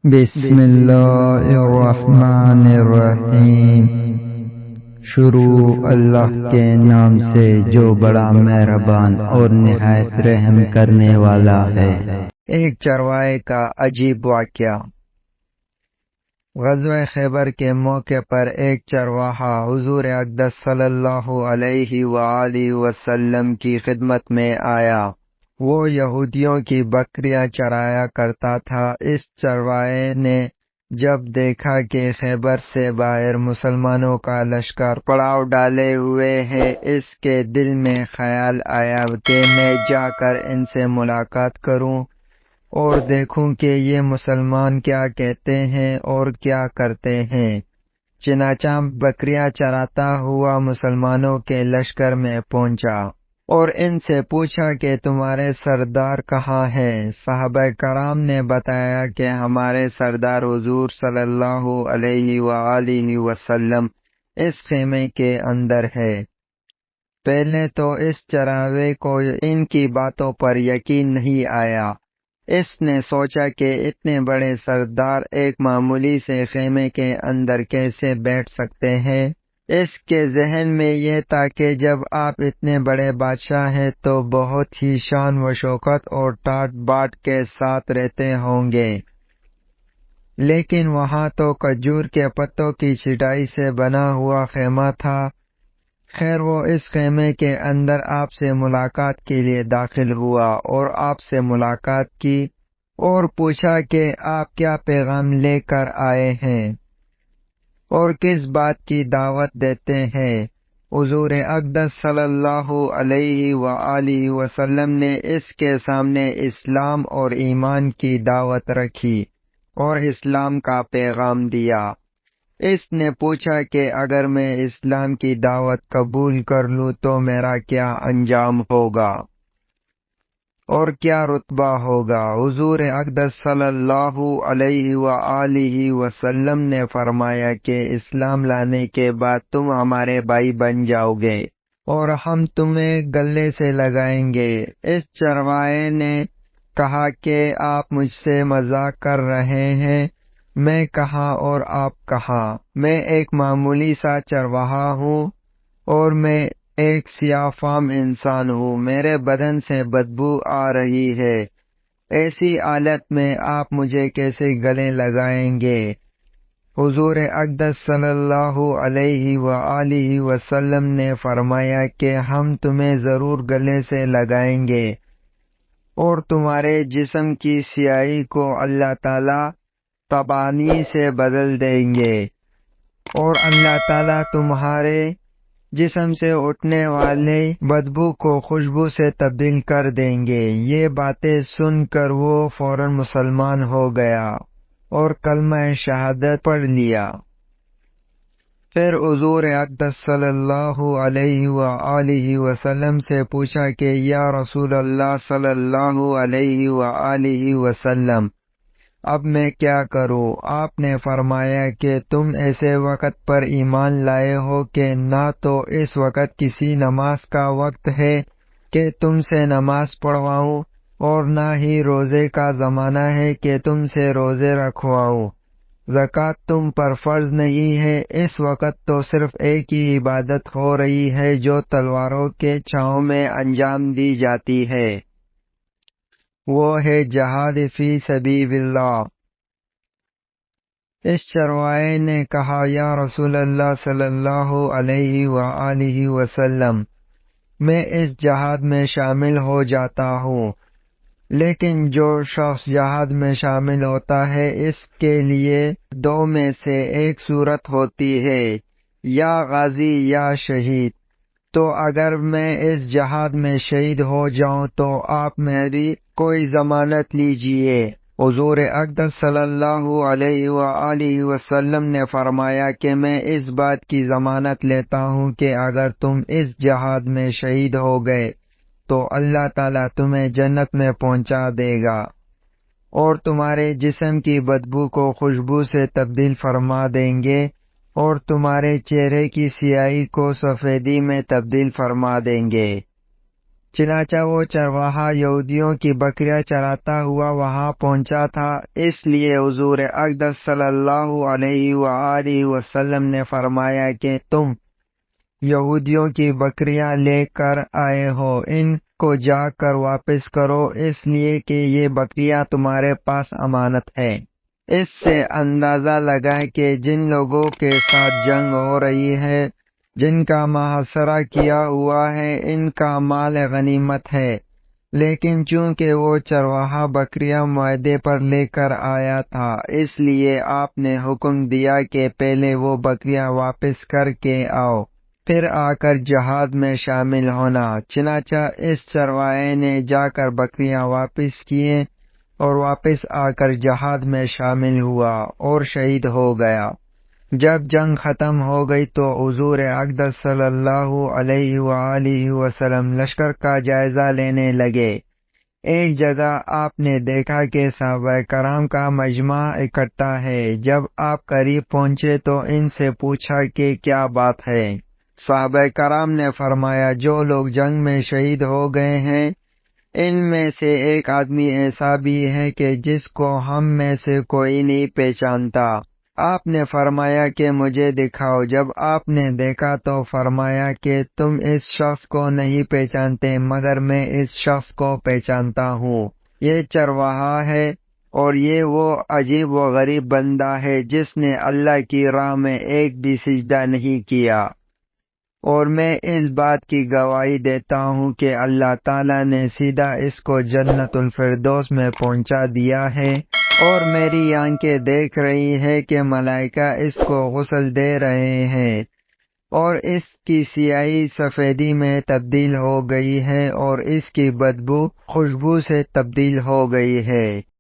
بسم اللہ الرحمن الرحیم۔ شروع اللہ کے نام سے جو بڑا مہربان اور نہایت رحم کرنے والا ہے۔ ایک چرواہے کا عجیب واقعہ۔ غزوہ خیبر کے موقع پر ایک چرواہا حضور اقدس صلی اللہ علیہ وآلہ وسلم کی خدمت میں آیا۔ وہ یہودیوں کی بکریاں چرایا کرتا تھا۔ اس چرواہے نے جب دیکھا کہ خیبر سے باہر مسلمانوں کا لشکر پڑاؤ ڈالے ہوئے ہے، اس کے دل میں خیال آیا کہ میں جا کر ان سے ملاقات کروں اور دیکھوں کہ یہ مسلمان کیا کہتے ہیں اور کیا کرتے ہیں۔ چنانچہ بکریاں چراتا ہوا مسلمانوں کے لشکر میں پہنچا اور ان سے پوچھا کہ تمہارے سردار کہاں ہیں؟ صحابہ کرام نے بتایا کہ ہمارے سردار حضور صلی اللہ علیہ وآلہ وسلم اس خیمے کے اندر ہے۔ پہلے تو اس چرواہے کو ان کی باتوں پر یقین نہیں آیا۔ اس نے سوچا کہ اتنے بڑے سردار ایک معمولی سے خیمے کے اندر کیسے بیٹھ سکتے ہیں؟ اس کے ذہن میں یہ تھا کہ جب آپ اتنے بڑے بادشاہ ہیں تو بہت ہی شان و شوکت اور ٹاٹ باٹ کے ساتھ رہتے ہوں گے، لیکن وہاں تو کھجور کے پتوں کی چٹائی سے بنا ہوا خیمہ تھا۔ خیر، وہ اس خیمے کے اندر آپ سے ملاقات کے لیے داخل ہوا اور آپ سے ملاقات کی اور پوچھا کہ آپ کیا پیغام لے کر آئے ہیں اور کس بات کی دعوت دیتے ہیں۔ حضور اقدس صلی اللہ علیہ وآلہ وسلم نے اس کے سامنے اسلام اور ایمان کی دعوت رکھی اور اسلام کا پیغام دیا۔ اس نے پوچھا کہ اگر میں اسلام کی دعوت قبول کر لوں تو میرا کیا انجام ہوگا اور کیا رتبہ ہوگا؟ حضور اقدس صلی اللہ علیہ وآلہ وسلم نے فرمایا کہ اسلام لانے کے بعد تم ہمارے بھائی بن جاؤ گے اور ہم تمہیں گلے سے لگائیں گے۔ اس چرواہے نے کہا کہ آپ مجھ سے مذاق کر رہے ہیں۔ میں کہاں اور آپ کہاں؟ میں ایک معمولی سا چرواہا ہوں اور میں ایک سیاہ فام انسان ہوں۔ میرے بدن سے بدبو آ رہی ہے۔ ایسی حالت میں آپ مجھے کیسے گلے لگائیں گے؟ حضور اقدس صلی اللہ علیہ وآلہ وسلم نے فرمایا کہ ہم تمہیں ضرور گلے سے لگائیں گے اور تمہارے جسم کی سیاہی کو اللہ تعالیٰ تبانی سے بدل دیں گے اور اللہ تعالیٰ تمہارے جسم سے اٹھنے والے بدبو کو خوشبو سے تبدیل کر دیں گے۔ یہ باتیں سن کر وہ فوراً مسلمان ہو گیا اور کلمہ شہادت پڑھ لیا۔ پھر حضور اقدس صلی اللہ علیہ وآلہ وسلم سے پوچھا کہ یا رسول اللہ صلی اللہ علیہ وآلہ وسلم، اب میں کیا کروں؟ آپ نے فرمایا کہ تم ایسے وقت پر ایمان لائے ہو کہ نہ تو اس وقت کسی نماز کا وقت ہے کہ تم سے نماز پڑھواؤں اور نہ ہی روزے کا زمانہ ہے کہ تم سے روزے رکھواؤں۔ زکوٰۃ تم پر فرض نہیں ہے۔ اس وقت تو صرف ایک ہی عبادت ہو رہی ہے جو تلواروں کے چھاؤں میں انجام دی جاتی ہے، وہ ہے جہاد فی سبیل اللہ۔ اس چرواہے نے کہا یا رسول اللہ صلی اللہ علیہ وآلہ وسلم، میں اس جہاد میں شامل ہو جاتا ہوں، لیکن جو شخص جہاد میں شامل ہوتا ہے اس کے لیے دو میں سے ایک صورت ہوتی ہے، یا غازی یا شہید۔ تو اگر میں اس جہاد میں شہید ہو جاؤں تو آپ میری کوئی ضمانت لیجئے۔ حضور اقدس صلی اللہ علیہ وآلہ وسلم نے فرمایا کہ میں اس بات کی ضمانت لیتا ہوں کہ اگر تم اس جہاد میں شہید ہو گئے تو اللہ تعالیٰ تمہیں جنت میں پہنچا دے گا اور تمہارے جسم کی بدبو کو خوشبو سے تبدیل فرما دیں گے اور تمہارے چہرے کی سیاہی کو سفیدی میں تبدیل فرما دیں گے۔ چنانچہ وہ چرواہا یہودیوں کی بکریاں چراتا ہوا وہاں پہنچا تھا، اس لیے حضور اقدس صلی اللہ علیہ وآلہ وسلم نے فرمایا کہ تم یہودیوں کی بکریاں لے کر آئے ہو، ان کو جا کر واپس کرو، اس لیے کہ یہ بکریاں تمہارے پاس امانت ہے۔ اس سے اندازہ لگا کہ جن لوگوں کے ساتھ جنگ ہو رہی ہے، جن کا محاصرہ کیا ہوا ہے، ان کا مال غنیمت ہے، لیکن چونکہ وہ چرواہا بکریاں معاہدے پر لے کر آیا تھا، اس لیے آپ نے حکم دیا کہ پہلے وہ بکریاں واپس کر کے آؤ، پھر آ کر جہاد میں شامل ہونا۔ چنانچہ اس چرواہے نے جا کر بکریاں واپس کیے اور واپس آ کر جہاد میں شامل ہوا اور شہید ہو گیا۔ جب جنگ ختم ہو گئی تو حضور اقدس صلی اللہ علیہ وآلہ وسلم لشکر کا جائزہ لینے لگے۔ ایک جگہ آپ نے دیکھا کہ صحابہ کرام کا مجمع اکٹھا ہے۔ جب آپ قریب پہنچے تو ان سے پوچھا کہ کیا بات ہے؟ صحابہ کرام نے فرمایا، جو لوگ جنگ میں شہید ہو گئے ہیں، ان میں سے ایک آدمی ایسا بھی ہے کہ جس کو ہم میں سے کوئی نہیں پہچانتا۔ آپ نے فرمایا کہ مجھے دکھاؤ۔ جب آپ نے دیکھا تو فرمایا کہ تم اس شخص کو نہیں پہچانتے، مگر میں اس شخص کو پہچانتا ہوں۔ یہ چرواہا ہے اور یہ وہ عجیب و غریب بندہ ہے جس نے اللہ کی راہ میں ایک بھی سجدہ نہیں کیا، اور میں اس بات کی گواہی دیتا ہوں کہ اللہ تعالیٰ نے سیدھا اس کو جنت الفردوس میں پہنچا دیا ہے، اور میری آنکھیں دیکھ رہی ہے کہ ملائکہ اس کو غسل دے رہے ہیں، اور اس کی سیاہی سفیدی میں تبدیل ہو گئی ہے اور اس کی بدبو خوشبو سے تبدیل ہو گئی ہے۔